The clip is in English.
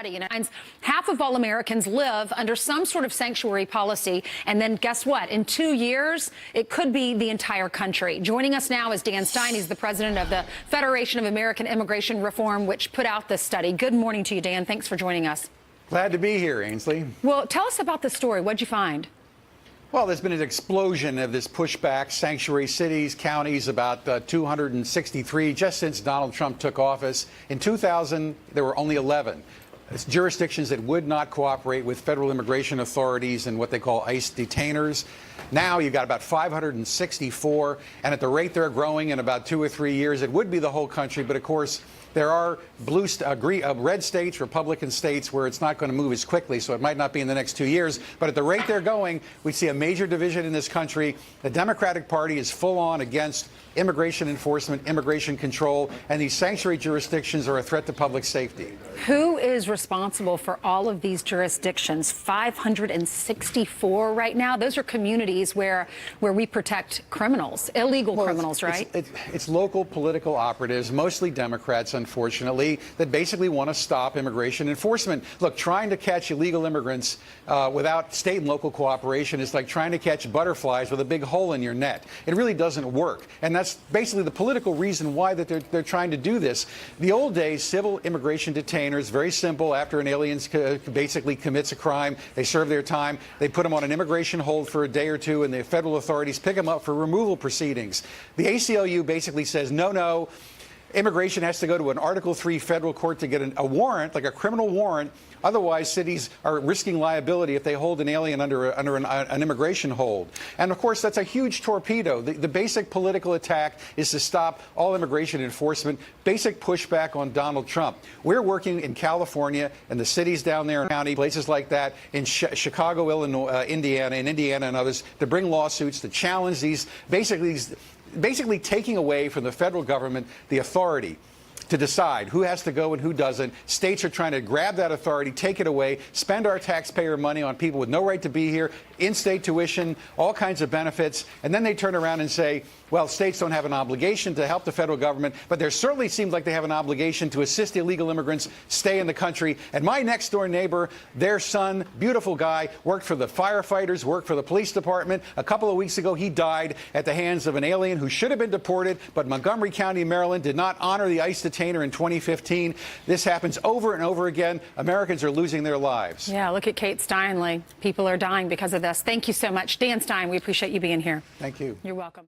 study, and half of all Americans live under some sort of sanctuary policy. And then guess what? In 2 years, it could be the entire country. Joining us now is Dan Stein. He's the president of the Federation of American Immigration Reform, which put out this study. Good morning to you, Dan. Thanks for joining us. Glad to be here, Ainsley. Well, tell us about the story. What'd you find? Well, there's been an explosion of this pushback. Sanctuary cities, counties, about 263 just since Donald Trump took office. In 2000, there were only 11. It's jurisdictions that would not cooperate with federal immigration authorities and what they call ICE detainers. Now you've got about 564, and at the rate they're growing in about 2 or 3 years, it would be the whole country. But of course, there are red states, Republican states, where it's not going to move as quickly, so it might not be in the next 2 years. But at the rate they're going, we see a major division in this country. The Democratic Party is full on against immigration enforcement, immigration control, and these sanctuary jurisdictions are a threat to public safety. Who is responsible for all of these jurisdictions? 564 right now. Those are communities where we protect criminals, illegal criminals, right? It's local political operatives, mostly Democrats, unfortunately, that basically want to stop immigration enforcement. Look, trying to catch illegal immigrants without state and local cooperation is like trying to catch butterflies with a big hole in your net. It really doesn't work. And that's basically the political reason why that they're trying to do this. The old days, civil immigration detainers, very simple. After an alien basically commits a crime, they serve their time. They put them on an immigration hold for a day or two, and the federal authorities pick them up for removal proceedings. The ACLU basically says, no. Immigration has to go to an Article III federal court to get a warrant, like a criminal warrant. Otherwise, cities are risking liability if they hold an alien under an immigration hold. And, of course, that's a huge torpedo. The basic political attack is to stop all immigration enforcement, basic pushback on Donald Trump. We're working in California and the cities down there in county, places like that, in Chicago, Illinois, Indiana and others, to bring lawsuits to challenge these basically taking away from the federal government the authority to decide who has to go and who doesn't. States are trying to grab that authority, take it away, spend our taxpayer money on people with no right to be here, in-state tuition, all kinds of benefits, and then they turn around and say, well, states don't have an obligation to help the federal government, but there certainly seems like they have an obligation to assist illegal immigrants stay in the country. And my next-door neighbor, their son, beautiful guy, worked for the firefighters, worked for the police department. A couple of weeks ago, he died at the hands of an alien who should have been deported, but Montgomery County, Maryland, did not honor the ICE detainer in 2015. This happens over and over again. Americans are losing their lives. Yeah, look at Kate Steinle. People are dying because of this. Thank you so much. Dan Stein, we appreciate you being here. Thank you. You're welcome.